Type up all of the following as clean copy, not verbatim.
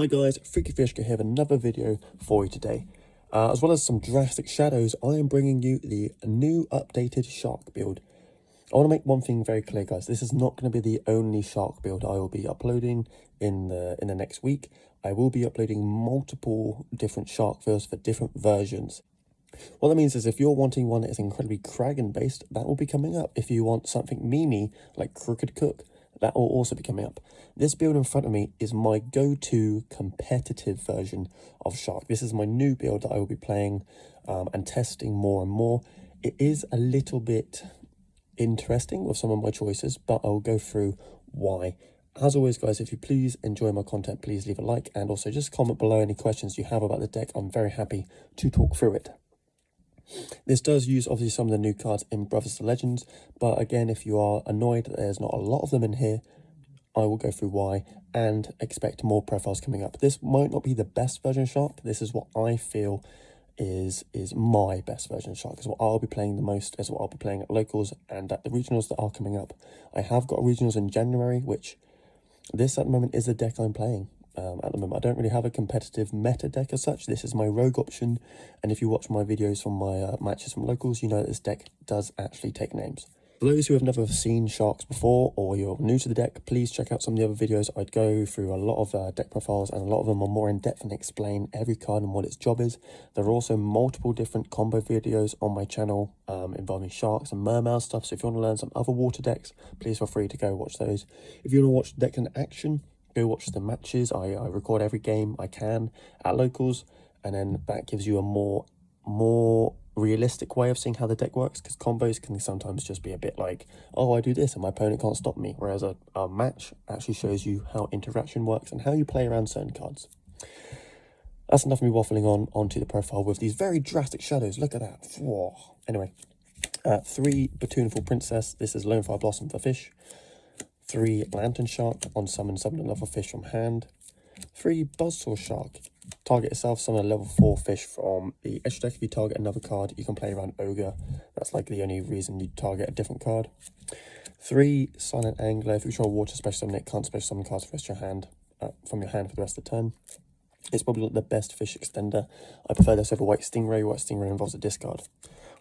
Hi guys, Freaky Fishka here with another video for you today. As well as some drastic shadows, I am bringing you the new updated shark build. I want to make one thing very clear, guys. This is not going to be the only shark build I will be uploading in the next week. I will be uploading multiple different shark builds for different versions. What that means is if you're wanting one that is incredibly Kraken based, that will be coming up. If you want something memey like Crooked Cook, that will also be coming up. This build in front of me is my go-to competitive version of Shark. This is my new build that I will be playing and testing more and more. It is a little bit interesting with some of my choices, but I'll go through why. As always, guys, if you please enjoy my content, please leave a like and also just comment below any questions you have about the deck. I'm very happy to talk through it. This does use obviously some of the new cards in Brothers to Legends, but again, if you are annoyed that there's not a lot of them in here, I will go through why and expect more profiles coming up. This might not be the best version of Shark. This is what I feel is my best version of Shark. Is what I'll be playing the most, is what I'll be playing at locals and at the regionals that are coming up. I have got regionals in January, which this at the moment is the deck I'm playing. At the moment, I don't really have a competitive meta deck as such. This is my rogue option, and if you watch my videos from my matches from locals, you know that this deck does actually take names. For those who have never seen Sharks before, or you're new to the deck, please check out some of the other videos. I'd go through a lot of deck profiles, and a lot of them are more in depth and explain every card and what its job is. There are also multiple different combo videos on my channel involving Sharks and Mermail stuff, so if you want to learn some other water decks, please feel free to go watch those. If you want to watch the deck in action, go watch the matches. I record every game I can at locals, and then that gives you a more realistic way of seeing how the deck works, because combos can sometimes just be a bit like, oh, I do this and my opponent can't stop me, whereas a match actually shows you how interaction works and how you play around certain cards. That's enough of me waffling onto the profile with these very drastic shadows. Look at that. Whoa. Anyway, 3 Batuneful Princess. This is Lone Fire Blossom for fish. 3 Lantern Shark, on summon another fish from hand. 3 Buzzsaw Shark, target yourself, summon a level 4 fish from the extra deck. If you target another card, you can play around Ogre. That's like the only reason you target a different card. 3 Silent Angler, if you control water special summon it, can't special summon cards from your hand for the rest of the turn. It's probably not the best fish extender. I prefer this over White Stingray. White Stingray involves a discard.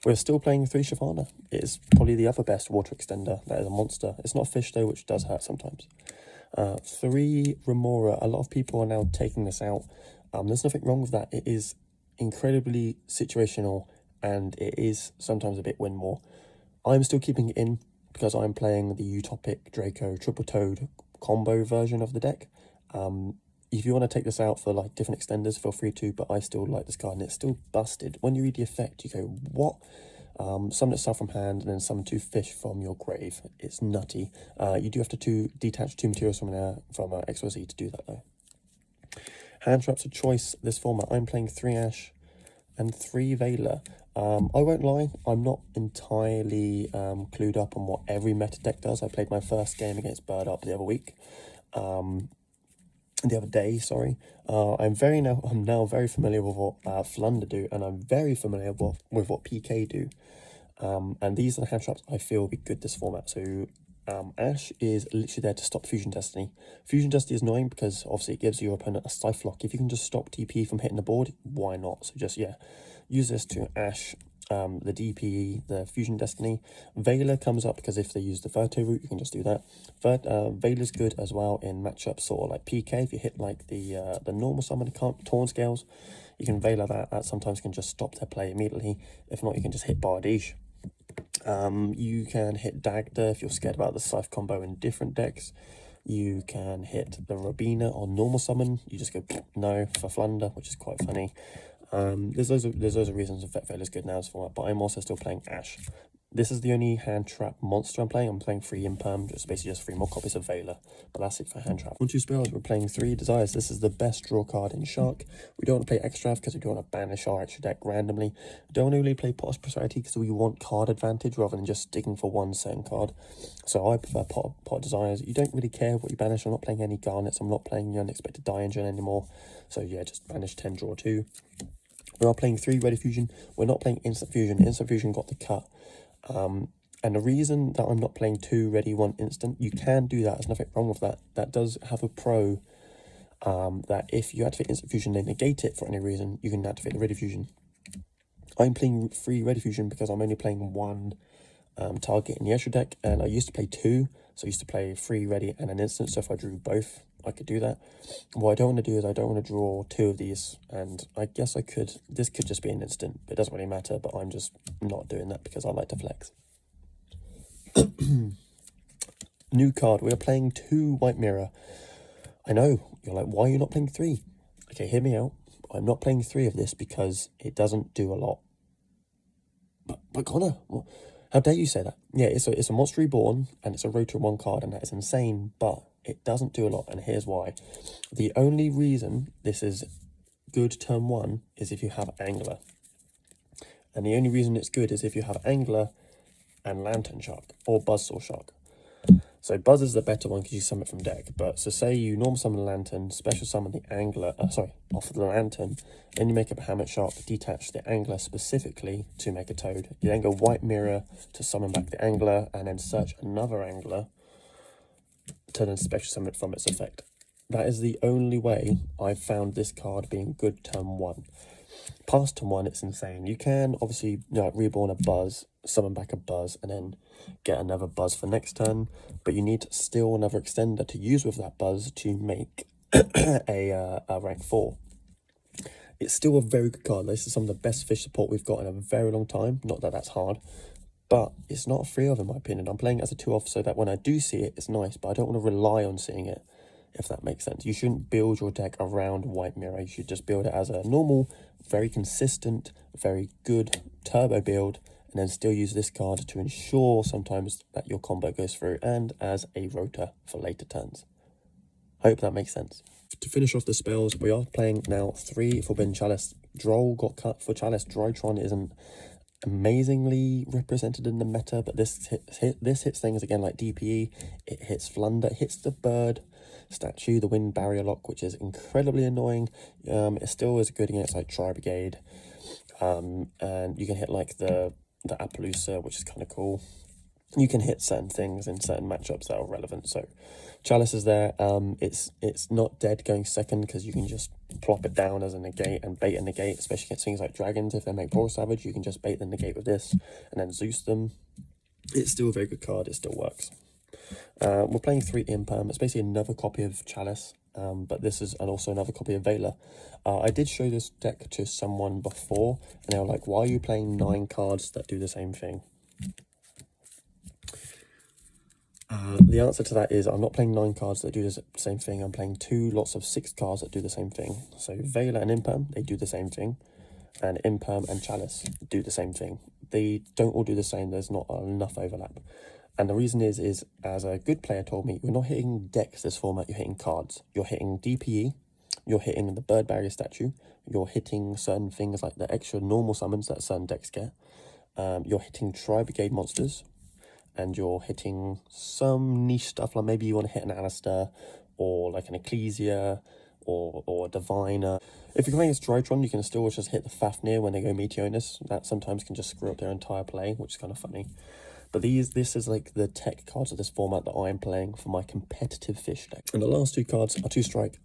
We're still playing 3 Shyvana. It is probably the other best water extender. That is a monster. It's not a fish though, which does hurt sometimes. 3 Remora. A lot of people are now taking this out. There's nothing wrong with that. It is incredibly situational, and it is sometimes a bit win more. I'm still keeping it in because I'm playing the Utopic Draco Triple Toad combo version of the deck. If you want to take this out for like different extenders, feel free to, but I still like this card, and it's still busted. When you read the effect, you go, what? Summon itself from hand, and then summon 2 fish from your grave. It's nutty. You do have to detach 2 materials from XYZ to do that, though. Hand traps a choice this format. I'm playing 3 Ash and 3 Veiler. I won't lie, I'm not entirely clued up on what every meta deck does. I played my first game against Bird Up the other day, sorry. I'm now very familiar with what Flunder do, and I'm very familiar with what PK do. And these are the hand traps I feel will be good this format. So Ash is literally there to stop Fusion Destiny. Fusion Destiny is annoying because obviously it gives your opponent a Scythe Lock. If you can just stop TP from hitting the board, why not? So just, yeah, use this to Ash the DP, the Fusion Destiny. Veiler comes up because if they use the Verto route, you can just do that. Veiler's good as well in matchups sort of like PK. If you hit like the normal summon Torn Scales, you can Veiler that sometimes can just stop their play immediately. If not, you can just hit Bardiche. You can hit Dagda if you're scared about the Scythe combo in different decks. You can hit the Robina on normal summon. You just go no for Flunder, which is quite funny. There's loads of reasons that Veiler's good now as format, but I'm also still playing Ash. This is the only hand trap monster I'm playing. I'm playing 3 Imperm, just basically just 3 more copies of Veiler, but that's it for hand trap. On 2 spells, we're playing 3 Desires. This is the best draw card in Shark. We don't want to play Extra because we don't want to banish our extra deck randomly. We don't really play Potter's Prosperity because we want card advantage rather than just sticking for one certain card. So I prefer Pot Desires. You don't really care what you banish. I'm not playing any Garnets. I'm not playing the Unexpected Die Engine anymore. So yeah, just banish 10, draw 2. We are playing 3 Ready Fusion. We're not playing Instant Fusion. Instant Fusion got the cut. And the reason that I'm not playing 2 Ready 1 Instant, you can do that. There's nothing wrong with that. That does have a pro that if you activate Instant Fusion and negate it for any reason, you can activate the Ready Fusion. I'm playing 3 Ready Fusion because I'm only playing 1 target in the extra deck, and I used to play 2, so I used to play 3 Ready and an Instant, so if I drew both, I could do that. What I don't want to do is I don't want to draw 2 of these, and I guess I could, this could just be an Instant, but it doesn't really matter, but I'm just not doing that because I like to flex. New card, we are playing 2 White Mirror. I know, you're like, why are you not playing 3? Okay, hear me out. I'm not playing 3 of this because it doesn't do a lot. But Connor, how dare you say that? Yeah, it's a Monster Reborn, and it's a rotor 1 card, and that is insane, but it doesn't do a lot, and here's why. The only reason this is good turn 1 is if you have Angler. And the only reason it's good is if you have Angler and Lantern Shark, or Buzzsaw Shark. So Buzz is the better one because you summon it from deck. But so say you normal summon Lantern, special summon the Angler, off of the Lantern, then you make a Bahamut Shark, detach the Angler specifically to make a Toad. You then go White Mirror to summon back the Angler, and then search another Angler to then special summon it from its effect. That is the only way I've found this card being good turn 1. Past turn 1, it's insane. You can obviously reborn a Buzz, summon back a Buzz, and then get another Buzz for next turn, but you need still another extender to use with that Buzz to make a rank 4. It's still a very good card. This is some of the best fish support we've got in a very long time. Not that that's hard, but it's not a 3-of in my opinion. I'm playing it as a 2-of so that when I do see it, it's nice, but I don't want to rely on seeing it, if that makes sense. You shouldn't build your deck around White Mirror. You should just build it as a normal, very consistent, very good turbo build, and then still use this card to ensure sometimes that your combo goes through, and as a rotor for later turns. Hope that makes sense. To finish off the spells, we are playing now 3 Forbidden Chalice. Droll got cut for Chalice. Drytron isn't amazingly represented in the meta, but this hits things again like DPE. It hits Flunder, it hits the bird statue, the wind barrier lock, which is incredibly annoying. It still is good against like Tri Brigade, and you can hit like the Appaloosa, which is kind of cool. You can hit certain things in certain matchups that are relevant. So Chalice is there. It's not dead going second because you can just plop it down as a negate and bait a negate, especially against things like dragons. If they make Brawl Savage, you can just bait the negate with this and then Zeus them. It's still a very good card. It still works. We're playing 3 Imperm. It's basically another copy of Chalice, but this is also another copy of Veiler. I did show this deck to someone before, and they were like, why are you playing 9 cards that do the same thing? The answer to that is I'm not playing 9 cards that do the same thing. I'm playing 2 lots of 6 cards that do the same thing. So Veiler and Imperm, they do the same thing. And Imperm and Chalice do the same thing. They don't all do the same. There's not enough overlap. And the reason is as a good player told me, you're not hitting decks this format, you're hitting cards. You're hitting DPE, you're hitting the bird barrier statue, you're hitting certain things like the extra normal summons that certain decks get. You're hitting Tri Brigade monsters, and you're hitting some niche stuff, like maybe you want to hit an Alistair, or like an Ecclesia, or a Diviner. If you're playing as Drytron, you can still just hit the Fafnir when they go Meteornus. That sometimes can just screw up their entire play, which is kind of funny. But this is like the tech cards of this format that I'm playing for my competitive fish deck. And the last 2 cards are 2 strike.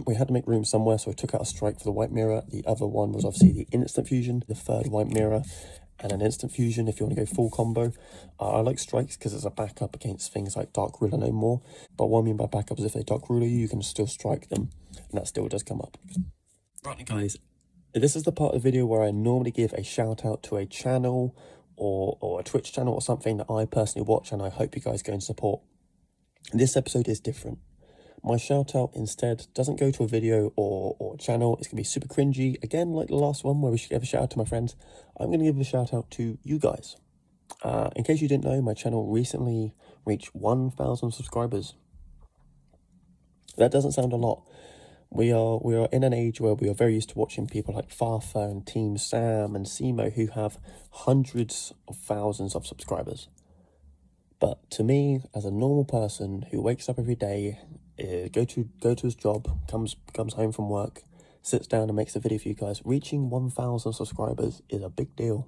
We had to make room somewhere, so I took out a strike for the White Mirror. The other one was obviously the Instant Fusion, the 3rd White Mirror, and an Instant Fusion if you want to go full combo. I like strikes because it's a backup against things like Dark Ruler no more. But what I mean by backup is if they Dark Ruler you can still strike them, and that still does come up. Right, guys, this is the part of the video where I normally give a shout out to a channel or a Twitch channel or something that I personally watch, and I hope you guys go and support. This episode is different. My shout out instead doesn't go to a video or a channel. It's going to be super cringy. Again, like the last one where we should give a shout out to my friends. I'm going to give a shout out to you guys. In case you didn't know, my channel recently reached 1,000 subscribers. That doesn't sound a lot. We are in an age where we are very used to watching people like Farfa and Team Sam and Simo who have hundreds of thousands of subscribers. But to me, as a normal person who wakes up every day, go to his job, comes home from work, sits down and makes a video for you guys, reaching 1,000 subscribers is a big deal.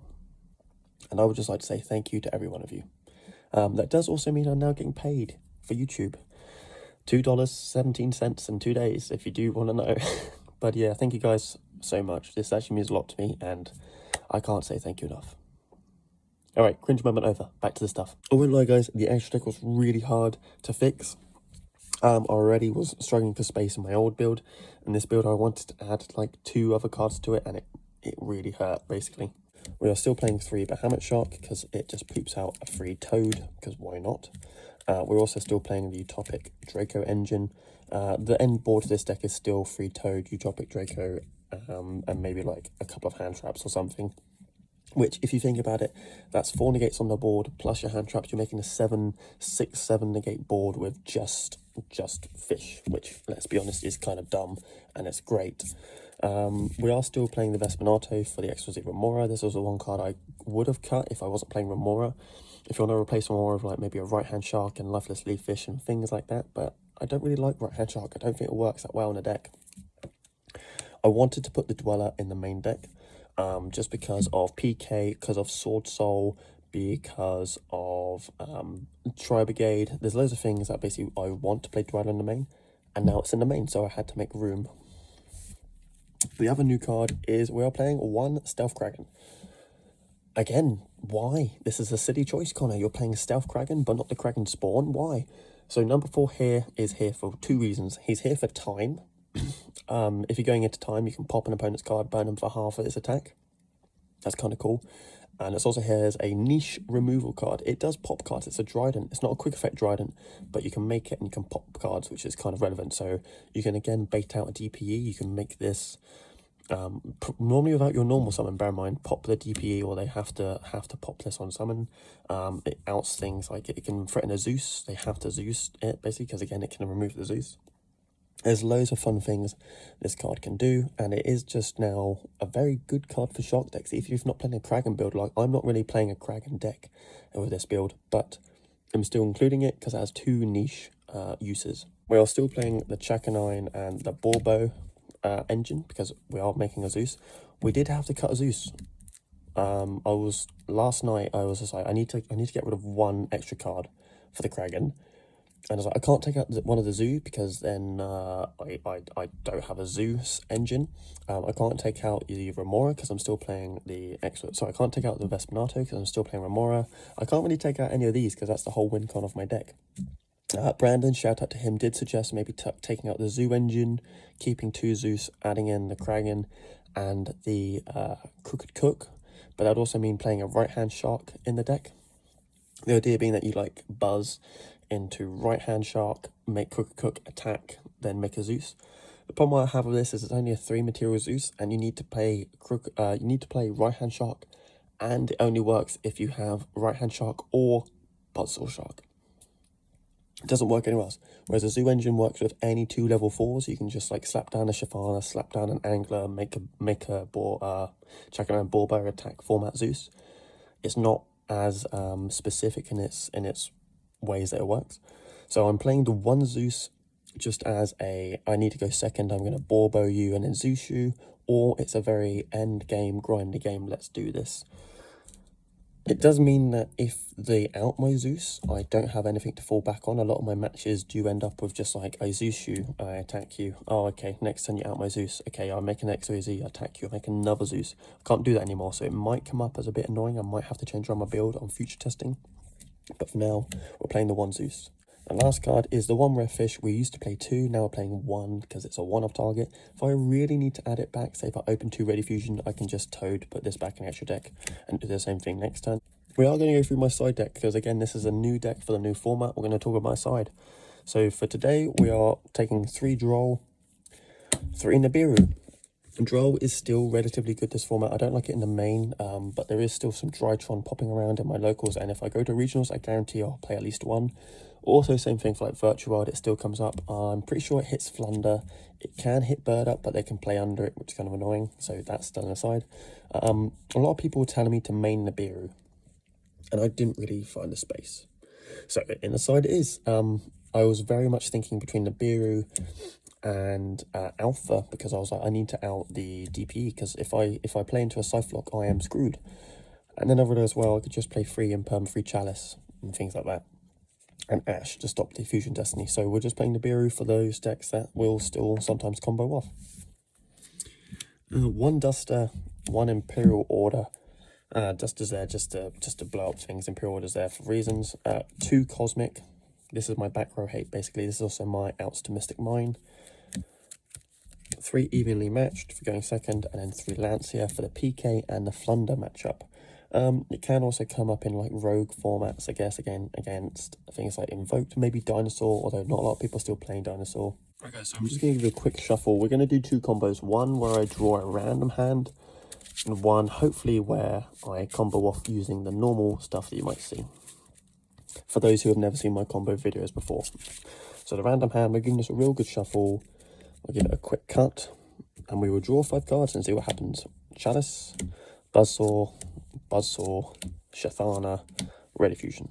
And I would just like to say thank you to every one of you. That does also mean I'm now getting paid for YouTube. $2.17 in 2 days, if you do want to know. But yeah, thank you guys so much. This actually means a lot to me, and I can't say thank you enough. Alright, cringe moment over. Back to the stuff. I won't lie, guys, the extra deck was really hard to fix. I already was struggling for space in my old build, and this build I wanted to add like 2 other cards to it, and it really hurt, basically. We are still playing 3 Bahamut Shark, because it just poops out a free Toad, because why not? We're also still playing the Utopic Draco engine. The end board of this deck is still free Toad, Utopic Draco, and maybe like a couple of hand traps or something. Which, if you think about it, that's 4 negates on the board, plus your hand traps. You're making a 7/6/7 negate board with just fish, which, let's be honest, is kind of dumb, and it's great. We are still playing the Vespernato for the Exquisite Remora. This was the one card I would have cut if I wasn't playing Remora. If you want to replace Remora with like maybe a right-hand shark and Lifeless Leaf Fish and things like that, but I don't really like right-hand shark. I don't think it works that well in a deck. I wanted to put the Dweller in the main deck, just because of PK, because of Sword Soul, because of Tri Brigade. There's loads of things that basically I want to play Dweller in the main, and now it's in the main, so I had to make room. The other new card is we are playing 1 Stealth Kraken. Again, why? This is a silly choice, Connor. You're playing Stealth Kraken, but not the Kraken spawn. Why? So number 4 here is here for 2 reasons. He's here for time. If you're going into time, you can pop an opponent's card, burn him for half of its attack. That's kind of cool. And it's also here as a niche removal card. It does pop cards. It's a Trident. It's not a quick effect Trident, but you can make it and you can pop cards, which is kind of relevant. So you can, again, bait out a DPE. You can make this normally without your normal summon. Bear in mind, pop the DPE, or they have to pop this on summon. It outs things like it can threaten a Zeus. They have to Zeus it, basically, because, again, it can remove the Zeus. There's loads of fun things this card can do, and it is just now a very good card for Shark decks. If you've not playing a Kraken build, like I'm not really playing a Kraken deck with this build, but I'm still including it because it has 2 niche uses. We are still playing the Chakanine and the Borbo engine, because we are making a Zeus. We did have to cut a Zeus. Last night I was just like, I need to get rid of 1 extra card for the Kraken. And I was like, I can't take out one of the Zoo, because then I don't have a Zeus engine. I can't take out the Remora, because I'm still playing the I can't take out the Vespernato, because I'm still playing Remora. I can't really take out any of these, because that's the whole win con of my deck. Brandon, shout out to him, did suggest maybe taking out the Zoo engine, keeping 2 Zeus, adding in the Kraken and the Crooked Cook. But that'd also mean playing a right-hand shark in the deck. The idea being that you like buzz into right-hand shark, make Crooked Cook attack, then make a Zeus. The problem I have with this is it's only a 3 material Zeus, and you need to play right-hand shark, and it only works if you have right-hand shark or Buzzsaw Shark. It doesn't work anywhere else. Whereas a Zoo engine works with any 2 level 4s. You can just like slap down a Shafana, slap down an Angler, make a Chakanine Borbo attack format Zeus. It's not as specific in its ways that it works. So I'm playing the 1 Zeus just as I need to go second, I'm going to Borbo you and then Zeus you, or it's a very end game, grindy game, let's do this. It does mean that if they out my Zeus, I don't have anything to fall back on. A lot of my matches do end up with just like, I Zeus you, I attack you. Oh, okay, next turn you out my Zeus. Okay, I'll make an XYZ, attack you, I make another Zeus. I can't do that anymore, so it might come up as a bit annoying. I might have to change around my build on future testing. But for now, we're playing the 1 Zeus. The last card is the 1 Rare Fish. We used to play 2, now we're playing 1 because it's a 1-off target. If I really need to add it back, say if I open 2 Ready Fusion, I can just Toad, put this back in the extra deck, and do the same thing next turn. We are going to go through my side deck, because again, this is a new deck for the new format. We're going to talk about my side. So for today, we are taking 3 Droll, 3 Nibiru. Droll is still relatively good this format. I don't like it in the main, but there is still some Drytron popping around in my locals, and if I go to regionals, I guarantee I'll play at least 1. Also, same thing for like Virtual World, it still comes up. I'm pretty sure it hits Flunder. It can hit Bird Up, but they can play under it, which is kind of annoying, so that's still on the side. A lot of people were telling me to main Nibiru, and I didn't really find the space. So in the side it is. I was very much thinking between Nibiru and Alpha, because I was like, I need to out the DPE, because if I play into a Scythe-Lock, I am screwed. And then I realized, well, I could just play free and perm free Chalice and things like that. and Ash to stop the Fusion Destiny. So we're just playing the Biru for those decks that will still sometimes combo off. One Duster, one Imperial Order. Duster's there just to blow up things. Imperial Order's there for reasons. Two Cosmic. This is my back row hate, basically. This is also my outs to Mystic Mine. 3 Evenly Matched for going second, and then 3 Lancia for the PK and the Flunder matchup. It can also come up in like rogue formats, I guess, again, against things like Invoked, maybe Dinosaur, although not a lot of people are still playing Dinosaur. Okay, so I'm just going to give you a quick shuffle. We're going to do 2 combos. One where I draw a random hand, and one hopefully where I combo off using the normal stuff that you might see, for those who have never seen my combo videos before. So the random hand, we're giving this a real good shuffle. We'll give it a quick cut, and we will draw 5 cards and see what happens. Chalice, Buzzsaw, Shathana, Ready Fusion.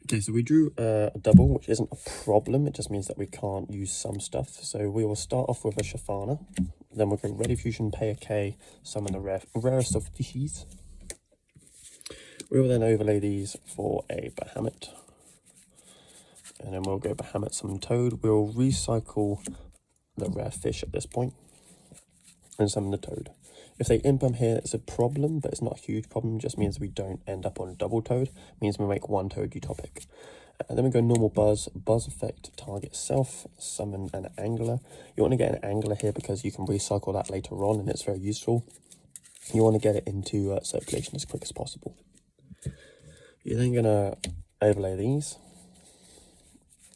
Okay, so we drew a double, which isn't a problem. It just means that we can't use some stuff. So we will start off with a Shathana. Then we'll go Ready Fusion, pay a K, summon the rarest of species. We will then overlay these for a Bahamut. And then we'll go Bahamut, summon Toad. We'll recycle the rare fish at this point and summon the Toad. If they imp them here, it's a problem, but it's not a huge problem. It just means we don't end up on a double Toad. It means we make 1 Toad utopic. And then we go normal Buzz. Buzz effect, target self, summon an Angler. You want to get an Angler here because you can recycle that later on, and it's very useful. You want to get it into circulation as quick as possible. You're then going to overlay these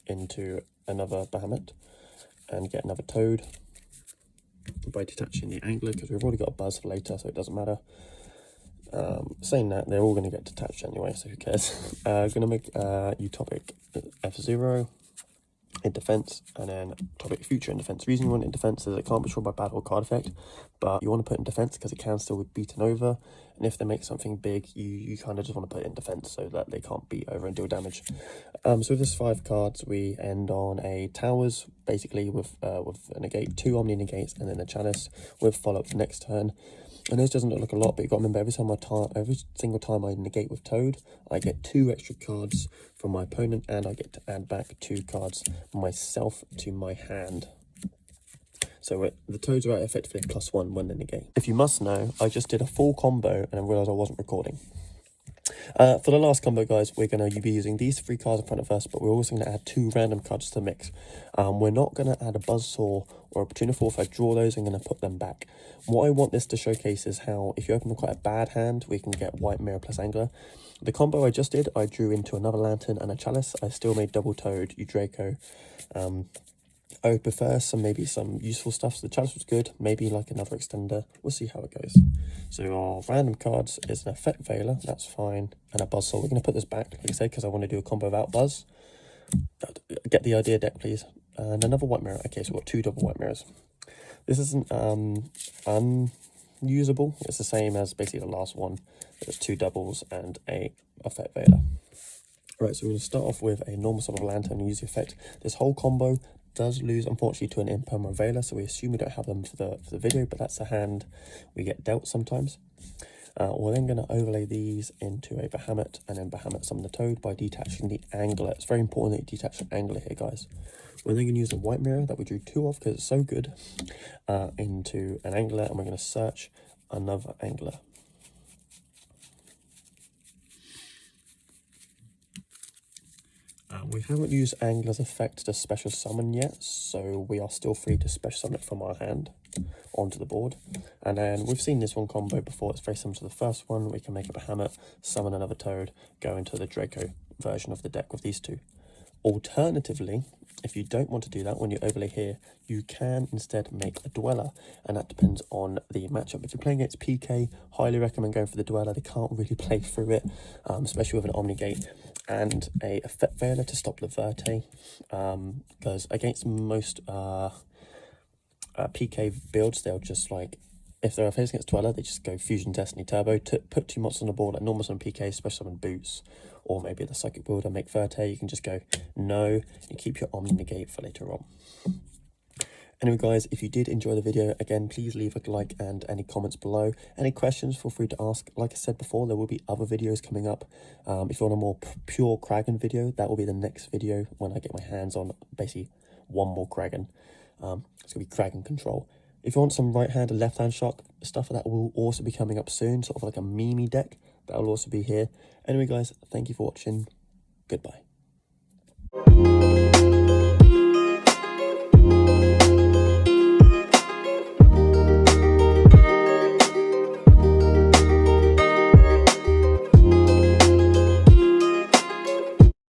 into another Bahamut and get another Toad by detaching the Angler, because we've already got a Buzz for later, so it doesn't matter. Saying that, they're all going to get detached anyway, so who cares. Going to make Utopic F0 in defense, and then Topic Future in defense. The reason you want it in defense is it can't be destroyed by battle or card effect, but you want to put it in defense because it can still be beaten over, and if they make something big, you kind of just want to put it in defense so that they can't beat over and deal damage. So with this 5 cards, we end on a Towers, basically with a negate, 2 Omni negates, and then a Chalice with follow-up for next turn. I know this doesn't look like a lot, but you've got to remember every single time I negate with Toad, I get 2 extra cards from my opponent, and I get to add back 2 cards myself to my hand. So the Toads are effectively a +1 when they negate. If you must know, I just did a full combo and I realised I wasn't recording. For the last combo, guys, we're going to be using these 3 cards in front of us, but we're also going to add 2 random cards to the mix. We're not going to add a Buzzsaw or a Opportuna 4. If I draw those, I'm going to put them back. What I want this to showcase is how, if you open quite a bad hand, we can get White Mirror plus Angler. The combo I just did, I drew into another Lantern and a Chalice. I still made double Toad, Yugioh. I would prefer maybe some useful stuff. So the Chalice was good, maybe like another extender. We'll see how it goes. So our random cards is an Effect Veiler, that's fine, and a Buzzsaw. We're going to put this back, like I said, because I want to do a combo without Buzz. Get the idea, deck, please. And another White Mirror. Okay, so we've got 2 double White Mirrors. This isn't unusable. It's the same as basically the last one. There's 2 doubles and a Effect Veiler. Right, so we're going to start off with a normal sort of Lantern and use the effect. This whole combo does lose, unfortunately, to an Imperm or Veiler, so we assume we don't have them for the video, but that's a hand we get dealt sometimes. We're then going to overlay these into a Bahamut, and then Bahamut summon the Toad by detaching the Angler. It's very important that you detach an Angler here, guys. We're then going to use a White Mirror that we drew 2 of because it's so good into an Angler, and we're going to search another Angler. We haven't used Angler's effect to special summon yet, so we are still free to special summon it from our hand onto the board. And then we've seen this one combo before. It's very similar to the first one. We can make a Bahamut, summon another Toad, go into the Draco version of the deck with these 2. Alternatively, if you don't want to do that, when you overlay here, you can instead make a Dweller, and that depends on the matchup. If you're playing against PK, highly recommend going for the Dweller. They can't really play through it, especially with an Omnigate and a Effect Veiler to stop Leverte, because against most PK builds, they'll just like, if they're facing against Dweller, they just go Fusion Destiny Turbo, put 2 monsters on the board like normal on PK, special summon Boots, or maybe the Psychic Builder, make Verte. You can just go no, and keep your Omni Negate for later on. Anyway guys, if you did enjoy the video, again, please leave a like and any comments below. Any questions, feel free to ask. Like I said before, there will be other videos coming up. If you want a more pure Kraken video, that will be the next video when I get my hands on basically one more Kraken. It's going to be Kraken Control. If you want some right-hand and left-hand shark stuff, that will also be coming up soon, sort of like a meme deck. That will also be here. Anyway guys, thank you for watching. Goodbye.